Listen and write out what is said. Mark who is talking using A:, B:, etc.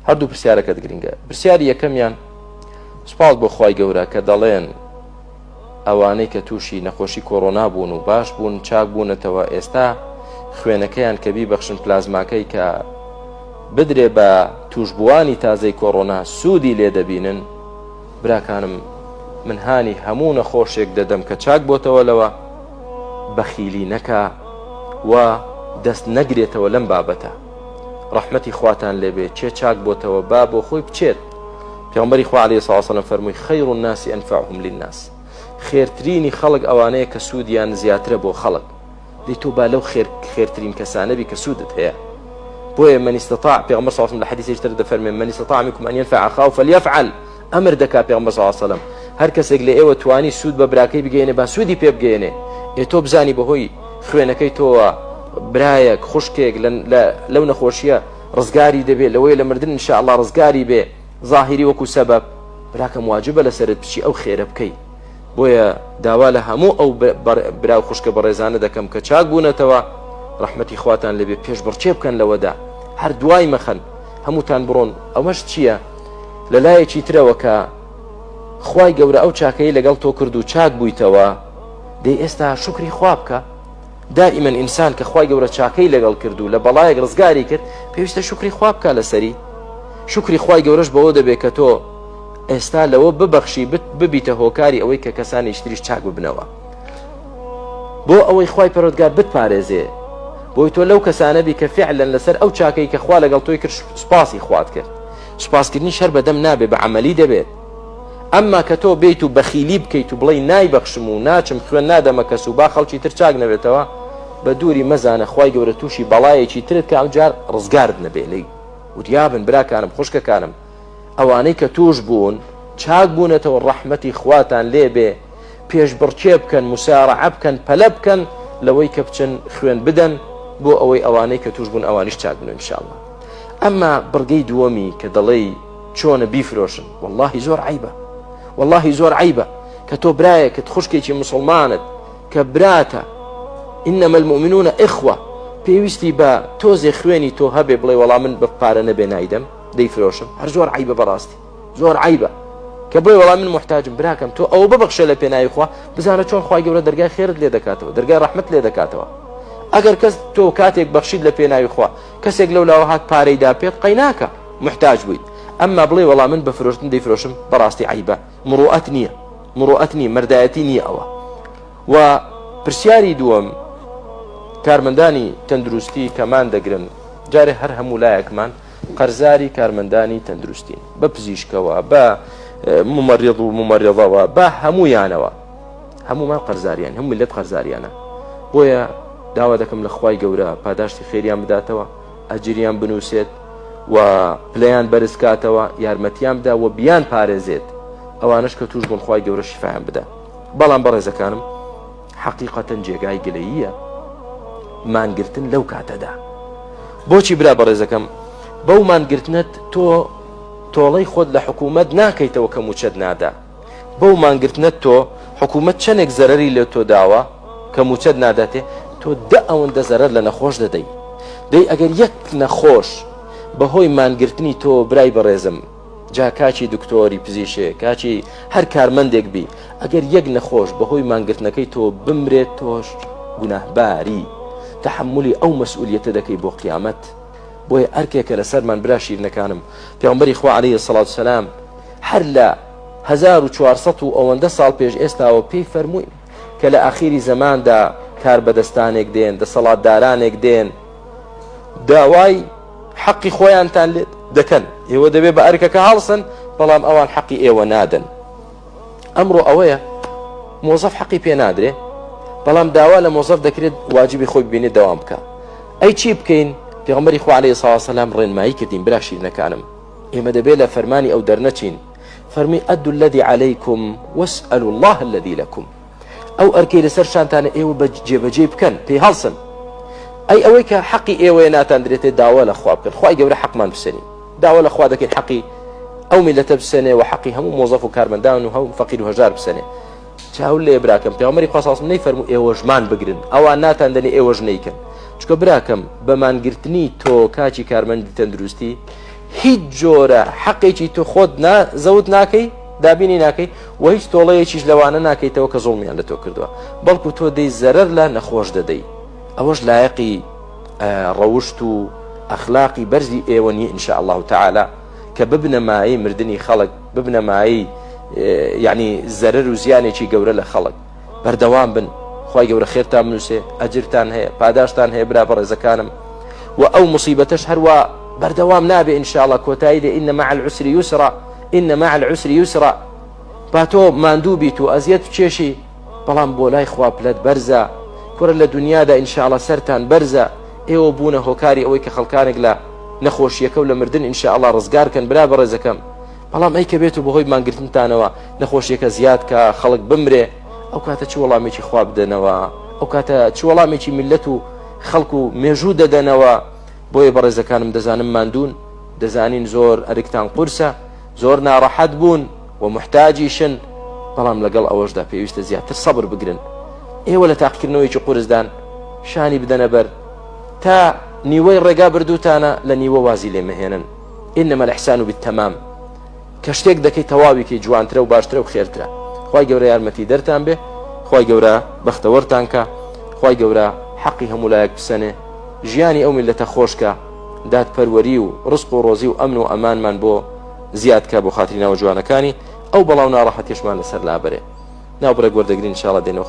A: هەردوو پرسیارەکەت گرنگە. پرسیاری یەکەمیان سوپاس بۆ خوای گەورە کە دەڵێن ئەوانەی کە تووشی نەخۆشی کۆڕۆنا بوون و باش بوون چاک بوونەتەوە ئێستا خوێنەکەیان کە بیبەخشن پلازماکەی کە بدرێ بە توشبوانی تازەی کۆڕۆنا سوودی لێ دەبینن. براکانم من هانی هەموو نەخۆشێک دەدەم کە چاک بۆتەوە لەوە بەخیلی نەکا و دەست نەگرێتەوە لەم بابەتە. ڕەحمەتی خواتان لێبێ چێ چاک بۆتەوە با بۆ خۆی بچێت. پێغەمبەری خوا عەلەیهی سەڵاتو وەسەلام فەرمووی خەیر الناس ئەنفعهم للناس، خێرترینی خەڵک ئەوانەیە کە سوودیان زیاترە بۆ خەڵک. دەی تۆ با لەو خێرترین کەسانە بی کە سوودت هەیە. بۆیە من استطاع پێغەمبەر صلی الله علیه و سلم لە حەدیثێکی تر دەفەرمێ من استطاع منکم أن ينفع أخاه فليفعل. ئەمر دەکا پێغەمبەر صلی الله علیه و سلم هەر کەسێک لە ئێوە توانی سوود بە براکەی بگەێنێ با سوودی پێ بگەێنێ. تۆ بزانی بەهۆی خوێنەکەی تۆوە برایەک خوشکێک لەو نەخۆشیە ڕزگاری دەبێت، لەوەی لە مردن ئینشاءالله ڕزگاری بێ ظاهری وەکو سەبەب. براکەم واجبە لەسەرت بچی ئەو خێرە بکەی. بۆیە داوا لە هەموو ئەو براو خوشکە بەڕێزانە دەکەم کە چاک بوونەتەوە ڕەحمەتی خواتان لەبێ پێش بڕچێ بکەن لەوەدا، هەر دوای مەخەن هەمووتان بڕۆن. ئەوەش چییە؟ لەلایەکی ترەوە کە خوای گەورە ئەو چاکەی لەگەڵ تۆ کرد و چاک بوویتەوە دەی ئێستا شکری خوا بکە. دائما ئینسان کە خوای گەورە چاکەی لەگەڵ کرد و لە بەڵایەک ڕزگاری کرد پێویستە شکری خوا بکە لەسەری. شکری خوای گەورەش بەوە دەبێت کە تۆ ئێستا لەوە ببەخشی ببیتە هۆکاری ئەوەی کە کەسانی تریش چاک ببنەوە، بۆ ئەوەی خوای پەروەردگار بتپارێزێ. بۆی تۆ لەو کەسانە بی کە فعلەن لەسەر ئەو چاکەی کە خوا لەگەڵ تۆی کرد سوپاسی خوات کرد. سوپاسکردنی شەر بەدەم نابێ، بە عەمەلی دەبێت. ئەمما کە تۆ بێیت و بەخیلی بکەیت و بڵێی نایبەخشم و ناچم خوێن نادەمە کەس و با خەڵکی تر چاک نەبێتەوە، بە دووری مەزانە خوای گەورە تووشی بەڵایەکی ترت کە ئەمجار ڕزگارت نەبێ. لێی وریابن براکانم خوشکەکانم ئەوانەی کە توش بوون چاک بوونەتەوە ڕەحمەتی خواتان لێبێ پێش بڕچێ بکەن، موسارعە بکەن، پەلە بکەن لەوەی کە بچن خوێن بدەن بۆ ئەوەی ئەوانەی کە توش بوون ئەوانیش چاک بن ئینشاءالله. ئەمما بڕگەی دووەمی کە دەڵێی چۆنە بیفرۆشن، واللهی زۆر عیبە، واللهی زۆر عیبە کە تۆ برایەکت خوشکێکی مسلمانت کە براتە ئینەمە المؤمنون ئیخوە پێویستی بە تۆزێ خوێنی تۆ هەبێ بڵێ وەڵام من بە پارە نەبێ نایدەم دەیفرۆشم. هەر زۆر عیبە بەڕاستی، زۆر عیبە کە بڵێ وەڵام من محتاجم. براکەم تۆ ئەوە ببەخشە لە پێناوی خوا، بزانە چۆن خوای گەورە دەرگای خێرت لێ دەکاتەوە، دەرگای ڕەحمەت لێ دەکاتەوە. ئەگەر کەس تۆ کاتێک بەخشید لە پێناوی خوا کەسێک لەولاوە هات پارەی دا پێت قەیناکە محتاج بوویت. ئەمما بڵێ وەڵام من بە فرۆشتن دەیفرۆشم بەڕاستی عیبە، مروءەت نییە، مروءەت نییە، مەردایەتی نییە ئەوە. و پرسیاری دووەم کارمەندانی تەندروستی کەمان دەگرن، جارێ هەر هەموو لایەکمان قەرزاری کارمەندانی تەندروستین، بە پزیشکەوە بە ممەڕیض و ممەڕیضەوە بە هەموویانەوە، هەمومان قەرزاریان، هەموو ملت قەرزاریانە. بۆیە داوا دەکەم لە خوای گەورە پاداشتی خێریان بداتەوە، ئەجریان بنووسێت و پلەیان بەرز کاتەوە، یارمەتیان بدا و بیان پارێزێت. ئەوانش کە توش بوون خوای گەورە شیفایان بدا. بەڵام بەڕێزەکانم حەقیقەتەن جێگای گلەییە مانگرتن لەو کاتەدا. بۆچی برا بەڕێزەکەم بەو مانگرتنت تۆ تۆڵەی خۆت لە حکوومەت ناکەیتەوە کە موچەت نادا. بەو مانگرتنت تۆ حکوومەت چەندێک زەرەری لێ تۆ داوە کە موچەت ناداتێ، تۆ دە ئەوەندە زەرەر لە نەخۆش دەدەی. دەی ئەگەر یەک نەخۆش بەهۆی مانگرتنی تۆ برای بەڕێزم، جا کاچی دکتۆری پزیشێ کاچی هەر کارمەندێک بی، ئەگەر یەک نەخۆش بەهۆی مانگرتنەکەی تۆ بمرێت تۆش گوناهباری تحملی ئەو مەسئولیەتە دەکەی بۆ قیامەت. بۆیە ئەرکێکە لەسەرمان برا شیرنەکانم پێغەمبەری خوا عەلەیهی سەڵاتو وسەلام هەر لە 1400 و ئەوەندە ساڵ پێش ئێستاوە پێی فەرمووی کە لە ئاخیری زەماندا کار بەدەستانێک دێن، دەسەڵاتدارانێک دێن، داوای حەقی خۆیانتان لێ دەکەن، ئێوە دەبێ بە ئەرکەکە هەڵسن، بەڵام ئەوان حەقی ئێوە نادەن. ئەمڕۆ ئەوەیە مۆزەف حەقی پێ نادرێ، بەڵام داوا لە مۆزەف دەکرێت واجبی خۆی ببینێت دەوام بکە. ئەی چی بکەین؟ پێغەمبەری خوا عەلەیهی سەڵاتو وسەلام ڕێنمایی کردین برا شیرنەکانم، ئێمە دەبێت لە فەرمانی ئەو دەرنەچین. فەرمی ئەدوا الەذی عەلەیکم واسئەلوا الله الەذی لەکم. ئەو ئەرکەی لەسەر شانتانە ئێوە جێبەجێ بکەن، پێی هەڵسن. ئەی ئەوەی کە حەقی ئێوەیە ناتاندرێتێ داوا لە خوا بکەن، خوای گەورە حەقمان بسەنین، داوا لە خوا دەکەین حەقی ئەو میلەتە بسەنێ و حەقی هەموو مۆزەف و کارمەندان و هەموو فەقیر و هەژار بسەنێ. چاول لێ براکەم پێغەمبەری خوا سەڵاتو وسەلام نەیفەرموو ئێوەژمان بگرن، ئەوان ناتاندنی ئێوەش نەیکەن. چونکە براکەم بەمانگرتنی تۆ کاچی کارمەندی تەندروستی هیچ جۆرە حەقێکی تۆ خۆت زەوت ناکەی دابینی ناکەی و هیچ تۆڵەیەکیش لەوانە ناکەیتەوە کە زوڵمیان لە تۆ کردووە بەڵکو تۆ دەی زەرەر لە نەخۆش دەدەی ئەوەش لایەقی ڕەوشت و ئەخلاقی بەرزی ئێوە نیە ئینشاء الله تعالى کە ببنە مایی مردنی خەڵک ببنە مایی یعنی زەرەر و زیانێکی گەورە لە خەڵک بەردەوام بن خوای گەورە خێرتان بنووسێ ئەجرتان هەیە پاداشتان هەیە برا بەڕێزەکانم و ئەو مصیبەتەش هەروە بەردەوام نابێ ئینشاء الله کۆتایی دێ ئین مع العسر یسرا ئین مع العسر یسرا با تۆ ماندوو بیت و ئەزیەت بچێشی بەڵام بۆ لای خوا پلەت بەرزە کوڕە لە دنیادا ئینشاء الله سەرتان بەرزە ئێوە بوونە هۆکاری ئەوەی کە خەڵکانێک لە نەخۆشیەکە و لە مردن ئینشاء الله ڕزگارکەن برا بەڕێزەکەم بەڵام ئەی کە بێت و بەهۆی مانگرتنتانەوە نەخۆشیەکە زیاد کە خەڵک بمرێ ئەو کاتە چ وەڵامێکی خوا بدەنەوە ئەو کاتە چ وەڵامێکی میلەت و خەڵک و مێژوو دەدەنەوە بۆیە بەڕێزەکانم دەزانم ماندوون دەزانین زۆر ئەرکتان قورسە زۆر ناڕەحەت بوون و محتاجیشن بەڵام لەگەڵ ئەوەشدا پێویستە زیاتر سەبر بگرن ئێوە لە تاقیکردنەوەیکی قورسدان شانی بدەنە بەر تا نیوەی ڕێگا بردووتانە لە نیوە وازی لێ مەهێنن ئینەمە الإحسان بالتەمام کە شتێک دەکەی تەواویکەی جوانترە و باشترە و خێرترە خوای گەورە یارمەتی دەرتان بێ خوای گەورە بەختەوەرتان کە خوای گەورە حەقی هەموو لایەک بسەنێ ژیانی ئەو میلەتە خۆشکە دادپەروەری و ڕزق و ڕۆزی و ئەمن و ئەمانمان بۆ زیادکە بۆ خاتری ناوە جوانەکانی ئەو بەڵاو ناڕەحەتیشمان لەسەر لابەرێ ناوبڕێک وەردەگرین ئینشاءالله دێنەوە